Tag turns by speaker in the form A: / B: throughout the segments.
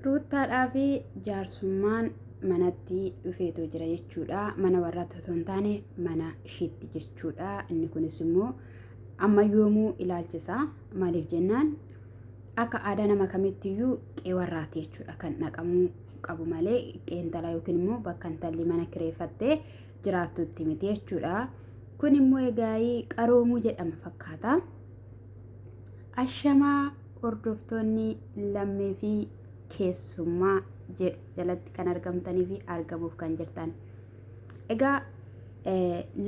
A: Ruuttaadhaa fi jaarsummaan manatti dhufeetoo jira jechuudha. Mana warraatti otoo hin taane mana isheetti jechuudha. Inni kunis immoo ammayyoomuu ilaalchisa. Maaliif jennaan akka aadaa nama kamittiyyuu qe'ee warraati jechuudha kan naqamuu qabu malee qe'ee intalaa yookiin immoo bakka intalli mana kireeffattee jiraattutti miti jechuudha. Kun immoo egaa qaroomuu jedhama fakkaata. Ashamaa hordoftoonni lammii fi keessummaa jalatti kan argamtanii fi argamuuf kan jirtan. Egaa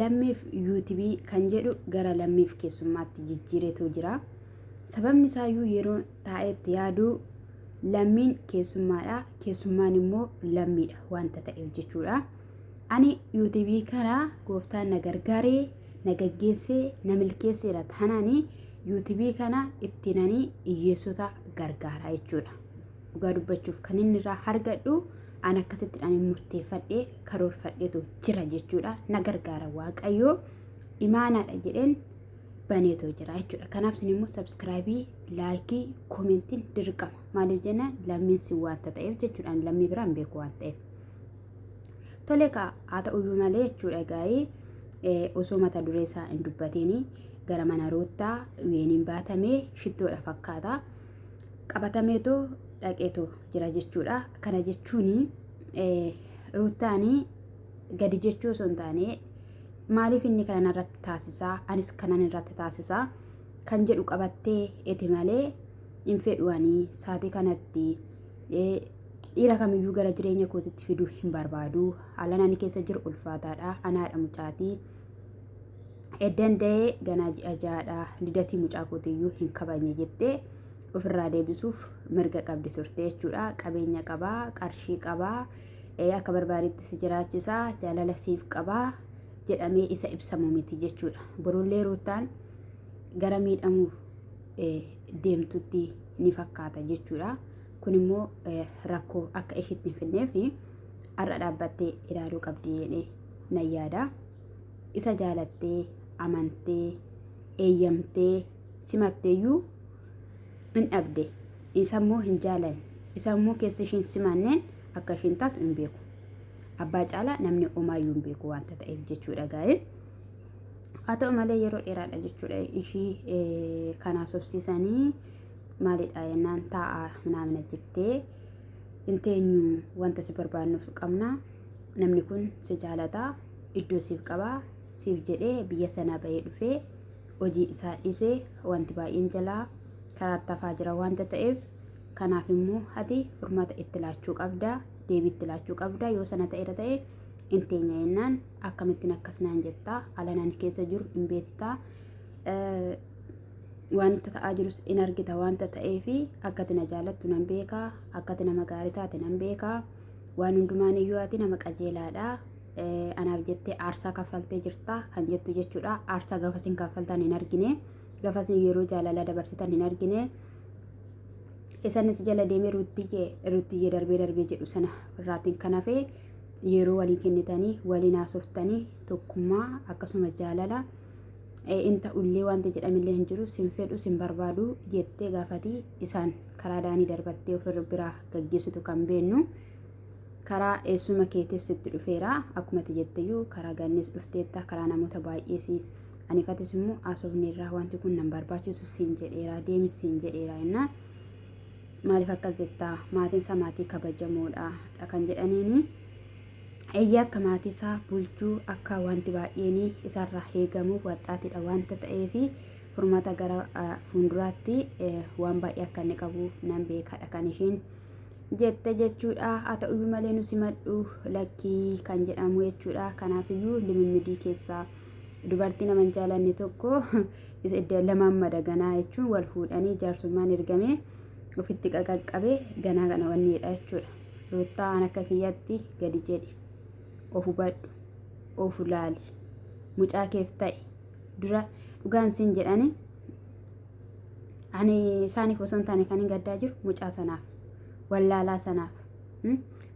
A: lammiif yuutibii kan jedhu gara lammiif keessummaatti jijjiireetu jira. Sababni isaayyuu yeroo taa'etti yaadu lammiin keessummaadha, keessummaan immoo lammiidha wanta ta'eef jechuudha. Ani yuutibii kana gooftaan na gargaaree na gaggeessee na milkeesseera taanaanii yuutibii kana ittiinanii hiyyeessota gargaara jechuudha. Dhugaa dubbachuuf kan inni irraa argadhu an akkasittidhaan murteeffadhee karoorfadheetu jira jechuudha. Na gargaara waaqayyoo imaanaadha jedheen baneetoo jira jechuudha. Kanaaf isin immoo sabskraayibii, laayikii, koomentiin dirqama. Maaliif jennaan lammiin si wanta ta'eef jechuudha. Lammii biraan beeku waan ta'eef. Tole haa ta'uyyuu malee jechuudha gaa'ee osoo mata duree isaa hin dubbatiin gara mana ruuttaa weeniin baatamee shittoodha fakkaata. Qabatameetoo dhaqeetoo jira jechuudha. Kana jechuun ruuttaanii gadi jechuu osoo hin taane maaliif inni kana irratti taasisaa anis kanan irratti taasisaa kan jedhu qabattee eti malee hin fedhuanii saatii kanatti dhiira kamiyyuu gara jireenya kootitti fiduu hin barbaadu. Haalaan ani keessa jiru ulfaataadha. Anaadha mucaatii eddanda'ee ganaa ji'a ja'aadha. Lidatii mucaa kootiyyuu hin kabajne jettee ofirraa deebisuuf mirga qabdi turte jechuudha. Qabeenya qabaa, qarshii qabaa, akka barbaadetti si jiraachisaa, jaalala siif qabaa jedhamee isa ibsamu miti jechuudha. Borullee ruuttaan gara miidhamuuf deemtutti ni fakkaata jechuudha. Kun immoo rakkoo akka ishiitti hin fidneef har'a dhaabbattee ilaaluu qabdi jedhee nan yaada. Isa jaalattee, amantee, eeyyamtee, simatteeyyuu hin dhabde. Isa immoo hin jaalanne. Isa immoo keessa ishiin simanneen akka ishiin taatu hin beeku. Abbaa caalaa namni omaayyuu hin beeku wanta ta'eef jechuudha gaa'e. Haa ta'u malee yeroo dheeraadha jechuudha. Ishii kana sobsiisanii maalidha jennaan taa'aa naamna jettee inteenyu wanta si barbaannuuf qabna. Namni kun si jaalataa, iddoo siif qabaa, siif jedhee biyya sanaa bahee dhufee hojii isaa dhisee wanti baay'een jalaa karaatti hafaa jira wanta ta'eef kanaaf immoo ati furmaata itti laachuu qabda, deebii itti laachuu qabda. Yoo sana ta'eera ta'e inteenya jennaan akkamittiin akkas naan jettaa, alanaan keessa jiru hin beektaa, wanta ta'aa jirus in argita wanta ta'eefi akkati na jaalattu nan beekaa, akkati nama gaarii taate nan beekaa, waan hundumaan iyyuu ati nama qajeelaadha. Anaaf jettee aarsaa kaffaltee jirta kan jettu jechuudha. Aarsaa gafasiin kaffaltan hin argine, gafasiin yeroo jaalala dabarsitan hin argine. Isanis jala deemee ruuttiyee darbee jedhu sana irraatiin kan hafe yeroo walii kennitanii waliin haasoftanii tokkummaa akkasuma jaalala inta ullee wanta jedhamillee hin jiru sin fedhu sin barbaadu jettee gaafatii isaan karaa daanii darbattee ofirra biraa gaggeessitu kan beennu. Karaa eessuma keetis sitti dhufeera akkuma jetteyyuu karaa gannis dhufteetta karaa namoota baay'ees anifatis immoo haasofneerraa wanti kun nan barbaachisu siin jedheera deemis siin jedheera jennaan. Maaliif akkas jettaa maatiin isaa maatii kabajamoodha kan jedhaniini eeyyaa akka maatii isaa bulchuu akka wanti baay'een isarraa eegamu waxaatidha wanta ta'eefi furmaata gara fuulduraatti waan baay'ee akka inni qabu nan beekadha kan ishiin jette jechuudha. Haa ta'uyyuu malee nu simadhu lakkii kan jedhamu jechuudha. Kanaafiyyuu limimmidii keessaa dubartii nama hin jaalanne tokko lamaan madaganaa jechuun wal fuudhanii jaarsummaan ergamee ofitti qaqaqqabee ganaa kana wanneedha jechuudha. Ruuttaan akka kiyyatti gadi jedhi, of hubadhu, of ilaali, mucaa keef ta'e dura dhugaan siin jedhani ani isaaniif osoo hin taane kan hin gaddaa jiru mucaa sanaaf wallaalaa sanaaf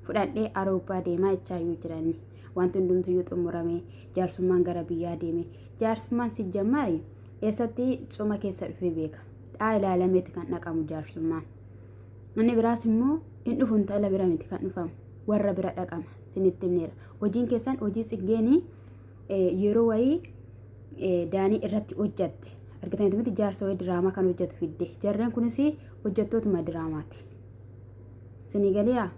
A: fudhadhee Awurooppaa deemaa jechaayyuu jiranni wanti hundumtuyyuu xumuramee jaarsummaan gara biyyaa deeme. Jaarsummaan si jammari eessatti cuma keessa dhufee beeka. Dhaa ilaalameeti kan dhaqamu jaarsummaan. Inni biraas immoo in dhufu intala bira miti kan dhufamu warra bira dhaqama sinitti himneera hojiin keessan hojii tsiggeenii yeroo wayii daanii irratti hojjatte argitanitti miti jaarsa wayii diraamaa kan hojjetu fidde jarreen kunis hojjettootuma diraamaati sinii galiyaa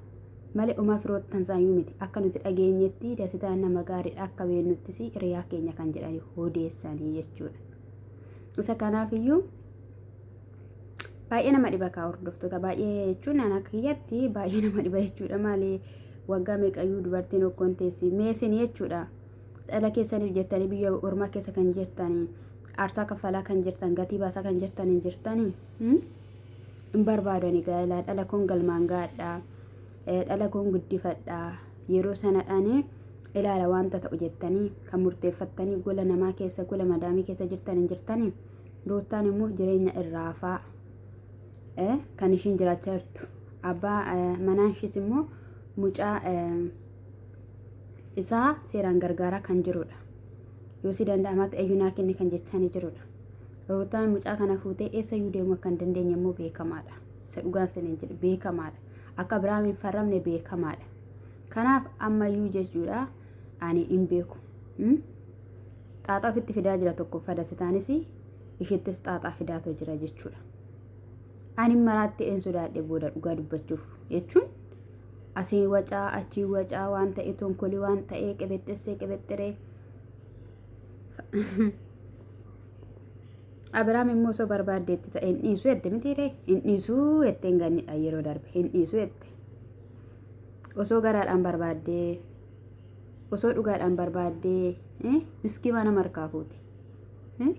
A: malee umaa firoottan saayyuu miti akka nuti dhageenyetti dasitaan nama gaariidha akka beennuttis hiriyaa keenya kan jedhani odeessanii jechuudha isa kanaafiyyuu baay'ee nama dhiba kaa hordoftoota baay'ee jechuun ana kiyyatti baay'ee nama dhiba jechuudha malee waggaa meeqayyuu dubartiin okkoon teessi meesin jechuudha dhala keessaniif jettanii biyya ormaa keessa kan jirtanii aarsaa kaffalaa kan jirtan gatii baasaa kan jirtanii hin barbaadani gaa'elaa dhala kun galmaan gaadhaa dhala kun guddifadhaa yeroo sanadhaan ilaala wanta ta'u jettanii kan murteeffattanii gola namaa keessa gola madaamii keessa jirtanii roottaan immoo jireenya irraafaa kan ishiin jiraachaa jirtu abbaa manaan ishis immoo mucaa isaa seeraan gargaaraa kan jirudha yoo si danda'amaatti eeyyunaa kenne kan jechaanii jirudha roottaan mucaa kana fuutee eessayyuu deemuu akka hin dandeenye immoo beekamaadha isa dhugaan siniin jedhe beekamaadha akka biraan hin farramne beekamaadha kanaaf ammayyuu jechuudha ani hin beeku xaaxaa ofitti fidaa jira tokko fadasitaanis ishittis xaaxaa fidaatoo jira jechuudha ani maraatti een sodaadhe booda dhugaa dubbachuuf jechuun asii wacaa achii wacaa waan ta'e tonkolii waan ta'e qebexxessee qebexxeree Abiraam immoo osoo barbaaddeetti ta'e hin dhiisuu jette mitiiree hin dhiisuu jettee hin gannidha yeroo darbe hin dhiisuu jette osoo garaadhaan barbaaddee osoo dhugaadhaan barbaaddee miskii mana markaa fuuti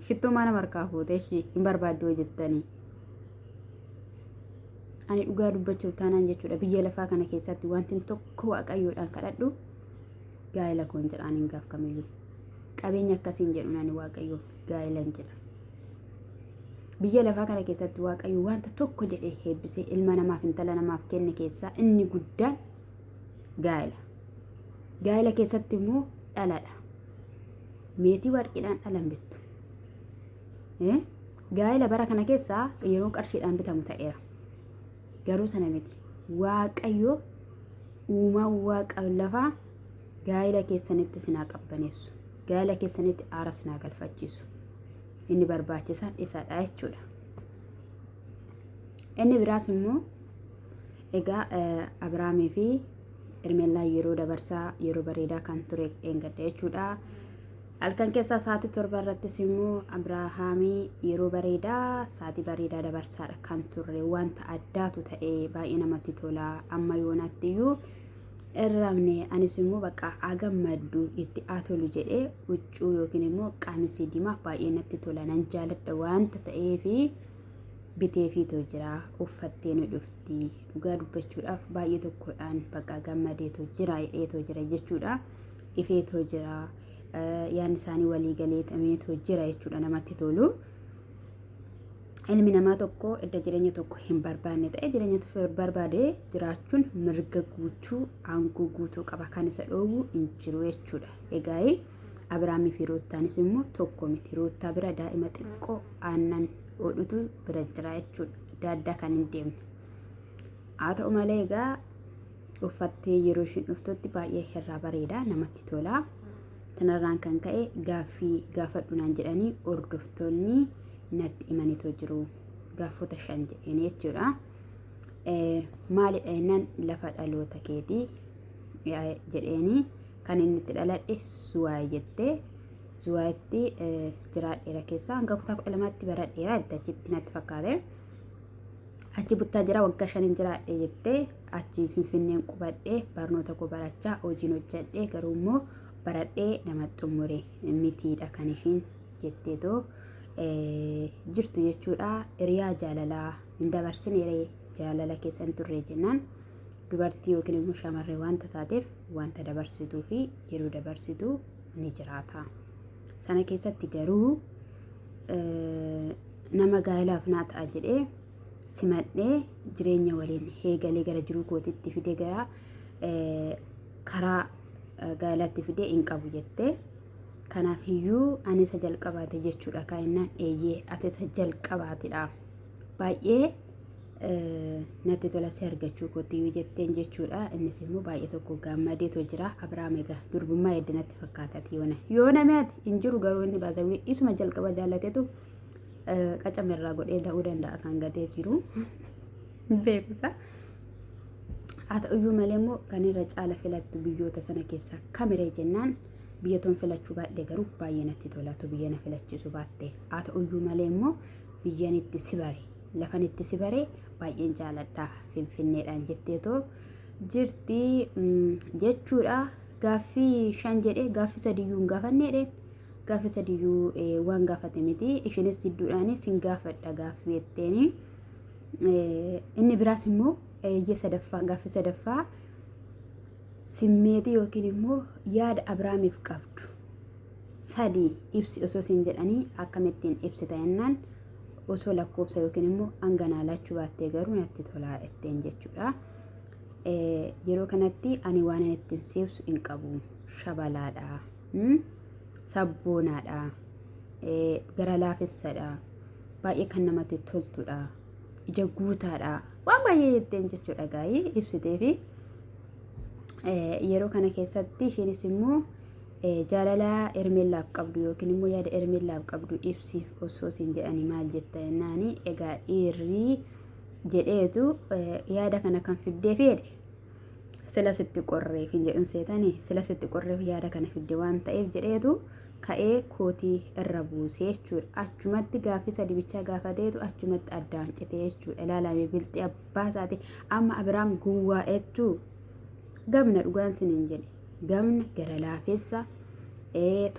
A: shittoo mana markaa fuute hin barbaaddoo jettanii ani dhugaa dubbachuuf taanaan jechuudha biyya lafaa kana keessatti wanti tokko waaqayyoodhaan kadhadhu gaa'ela koon jedhaan hin gaafkamiyyuu qabeenya akkasiin jedhu nani waaqayyoon gaa'elan jedha biyya lafaa kana keessatti waaqayyo wanta tokko jedhee heebbisee ilma namaaf intala namaaf kenne keessaa inni guddaan gaa'ela keessatti immoo dhaladha meetii warqiidhaan dhalan bittu gaa'ela bara kana keessaa yeroo qarshiidhaan bitamu ta'eera garuu sana miti waaqayyo uumaa waaqa lafaa gaa'ela keessanitti sinaa qabbaneessu gaa'ela keessanitti aara sinaa galfachiisu inni barbaachisaan isadha jechuudha inni biraas immoo egaa Abiraamii fi Irmeellaa yeroo dabarsaa yeroo bareedaa kan ture eeggadha jechuudha halkan keessaa sa'aatii 7 irrattis immoo Abrahaamii yeroo bareedaa sa'aatii bareedaa dabarsaadha kan turre wanta addaatu ta'e baay'ee namatti tola amma yoonaatti iyyuu irramne anis immoo bakka agammaddu itti atolu jedhee huccuu yookiin immoo qaamisii diimaa baay'ee natti tola nan jaaladha wanta ta'eefi biteefiitoo jira uffattee nu dhufti dhugaa dubbachuudhaaf baay'ee tokkodhaan bakka gammadeetoo jira hidheetoo jira jechuudha ifeetoo jira yaan isaanii walii galee tameetoo jira jechuudha namatti tolu ilmi namaa tokko edda jireenya tokko hin barbaanne ta'e jireenya barbaade jiraachuun mirga guutuu aangoo guutuu qaba kan isa dhoowwu hin jiru jechuudha egaa Abiraamii fi Roottaanis immoo tokko miti Roottaa bira daa'ima xiqqoo aannan oodhutu bira jira jechuudha daaddaa kan hin deemne haa ta'u malee egaa uffattee yeroo ishiin dhuftutti baay'ee irraa bareeda namatti tola kanarraan kan ka'e gaaffii gaafadhunaan jedhanii hordoftoonni natti himaniitoo jiru gaafota 5 jedheen jechuudha maalidha jennaan lafa dhaloota keetii jedheeni kan inni itti dhaladhe Suwaay jettee Suwaayitti jiraadheera keessaa hanga kutaa 12tti baradheera achitti natti fakkaate achi buttaa jira waggaa 5 jiraadhe jettee achi Finfinneen qubadhee barnoota koo barachaa hojiin hojjedhee garuu immoo baradhee nama xumure mitiidha kan ishiin jetteetoo jirtu jechuudha hiriyaa jaalalaa hin dabarsine jaalala keessan turre jennaan dubartii yookiin immoo shamarree wanta taateef wanta dabarsituu fi yeroo dabarsituu ni jiraata sana keessatti garuu nama gaa'elaaf naa ta'a jedhee simadhee jireenya waliin heegalee gara jiruu kootitti fide gara karaa gaa'elaatti fide hin qabu jettee kanaafiyyuu ani isa jalqabaate jechuudha kaa'inaan eeyyee ati isa jalqabaatidha baay'ee natti tola si argachuu kootiyyuu jetteen jechuudha. Innis immoo baay'ee tokko gammadeetu jira. Abiraam egaa durbummaa hedduu natti fakkaatati yoona mi'aati hin jiru garuu inni baasawii isuma jalqaba jaallateetu qacamirraa godhee ta'uu danda'a kan gatee jiru beekusa. Haa ta'uyyuu malee immoo kan irra caala filattu biyyoota sana keessaa kamiree jennaan biyya toon filachuu baadhee garuu baay'ee natti tolatu biyya na filachiisu baattee. Haa ta'uyyuu malee immoo biyyan itti si bare lafan itti si bare baay'een jaaladha Finfinneedhaan jetteetoo jirti jechuudha. Gaaffii 5 jedhee gaaffii 3 iyyuu hin gaafanneedhe gaaffii 3 iyyuu waan gaafate miti. Ishinis jidduudhaan sin gaafadha gaaffii jetteeni. Inni biraas immoo gaaffii sadaffaa simmeetii yookiin immoo yaada Abiraamiif qabdu 3 ibsi osoo sin jedhanii akkamittiin ibsita jennaan osoo lakkoofsa yookiin immoo hanganaa lachuu baattee garuu natti tolaa jetteen jechuudha. Yeroo kanatti ani waan ittiin seebsu hin qabu. Shabalaadha, sabboonaadha, gara laafessadha, baay'ee kan namatti toltudha, ija guutaadha, waan baay'ee jetteen jechuudha gaa'ii ibsitee fi yeroo kana keessatti ishiinis immoo jaalala Ermeellaaf qabdu yookiin immoo yaada Ermeellaaf qabdu ibsiif osoo sin jedhanii maal jetta jennaani egaa dhiirri jedheetu yaada kana kan fiddee fedhe sila sitti qorreef hin jedhun seetanii sila sitti qorreef yaada kana fidde waan ta'eef jedheetu ka'ee kootii irra buusee jechuudha. Achumatti gaaffii 3 bichaa gaafateetu achumatti addaan citee jechuudha. Ilaalamee bilxii abbaa isaati amma Abiraam gowwaa'eetu gamna dhugaan siniin jedhe gamna gara laafessa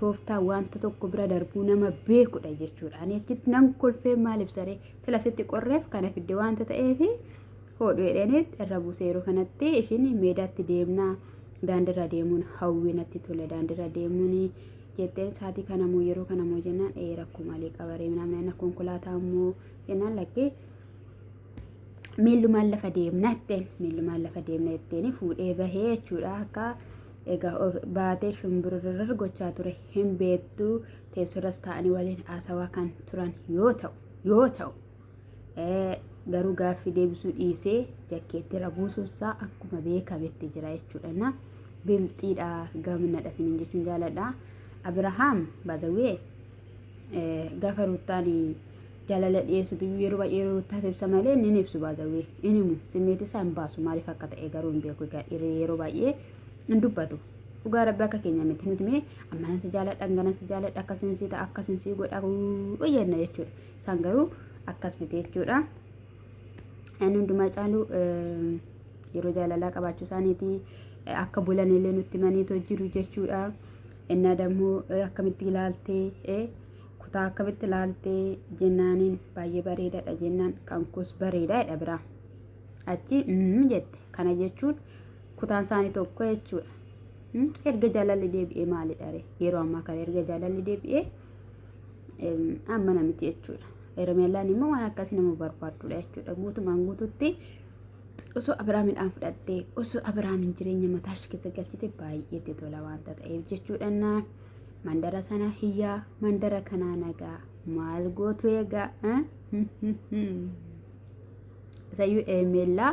A: tooftaa wanta tokko bira darbuu nama beekudha jechuudha. Ani achitti nan kolfee maal ibsaree sila sitti qorreef kana fidde wanta ta'eef hodhu jedhaniit irra buusee yeroo kanatti ishiin meedaatti deemnaa daandirra deemuun hawwii natti tole daandirra deemuun jetteen saatii kanammoo yeroo kanammoo jennaan rakkoo maalii qabaree namni konkolaataa immoo jennaan lakkee miillumaan lafa deemna jetteen miillumaan lafa deemna jetteen fuudhee bahee jechuudha. Akka egaa baatee shumbururr gochaa ture hin beektu teessuras ta'anii waliin haasawaa kan turan yoo ta'u garuu gaaffii deebisuu dhiisee jakkeettira buusuusaa akkuma beekametti jira jechuudha. Na bilxiidha gamnadha siniin jechuun jaaladha. Abirahaam baazawee gaafa ruuttaan jaalala dhiyeessitu yeroo baay'ee ruuttaa ibsa malee inni ibsu baazawee inimu simmeetii isaa hin baasu maaliif akka ta'e garuu hin beeku. Yeroo baay'ee hin dubbatu dhugaa rabbi akka keenya miti nuti mee ammanas jaaladha ganas jaaladha akkasiin si ta'a akkasiin si godha jenna jechuudha. Isaan garuu akkas miti jechuudha. Inni hundumaa caalu yeroo jaalalaa qabaachuu isaaniiti akka bulan illee nutti maniitoo jiru jechuudha. Inni dammoo akkamitti ilaaltee kutaa akkamitti ilaaltee jennaaniin baay'ee bareedaadha jennaan kan kus bareedaadha biraa achi jette kana jechuun kutaan isaanii tokko jechuudha. Erga jaalalli deebi'ee maalidha yeroo ammaa kana erga jaalalli deebi'ee amma namiti jechuudha. Ermeellaan immoo waan akkasii nama barbaadudha jechuudha. Guutumaan guututti osoo Abiraamiidhaan fudhattee osoo Abiraamiin jireenya mataa ishee keessa galchite baay'eetti tola waanta ta'eef jechuudha. Mandara sana hiyyaa mandara kanaa nagaa maal gootu egaa isayyuu Ermeellaa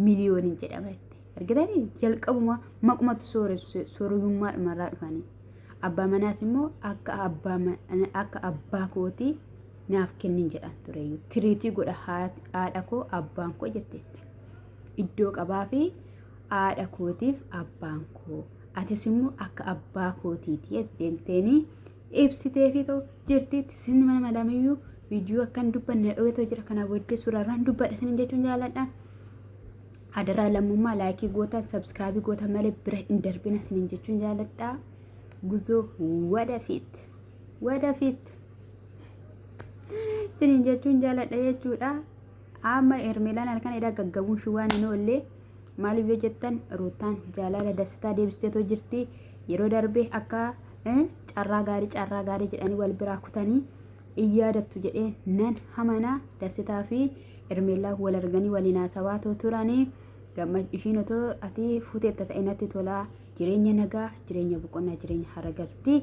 A: miliyooniin jedhamatti argitanii jalqabuma maqumatu soorummaadhumarraa dhufanii abbaa manaas immoo akka abbaa kootii naaf kennin jedhan tureyyuu tiriitii godha haadha koo abbaan koo jetteetti iddoo qabaa fi haadha kootiif abbaan koo atis immoo akka abbaa kootiiti jetteenii ibsitee fi ta'u jirtiitti sinni mana madamiyyuu viidiyoo akkan dubbanne dhoowwatoo jira kana booddee suuraarraan dubbadha sinin jechuun jaaladha. Adaraa lammummaa laayikii gootan sabskraabii gootan malee bira hin darbina sinin jechuun jaaladha. Guzoo wadafiit sinin jechuun jaaladha jechuudha. Amma Ermeellaan halkan edda gaggabuun shuwaan hin oolle maaliif yoo jettan ruutaan jaalala dastaa deebisteetoo jirti yeroo darbee akka carraa gaarii jedhanii wal biraa kutanii iyyadattu jedhee nan hamana dastaa fi Ermeellaan wal arganii waliin haasawaa turanii ishiin otoo ati fuuteetta ta'e natti tolaa jireenya nagaa jireenya boqonnaa jireenya haragaltii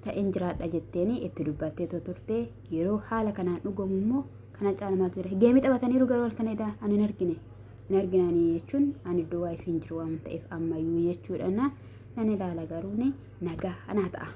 A: ta'een jiraadha jetteeni itti dubbattee turte yeroo haala kanaan dhugamu immoo kana caala maaltu jira geemii taphataniiru garuu halkan edaa ani hin argine ani jechuun ani iddoo waayifiin jiru waan ta'eef ammayyuu jechuudha na nan ilaala garuu ni nagaa anaa ta'a.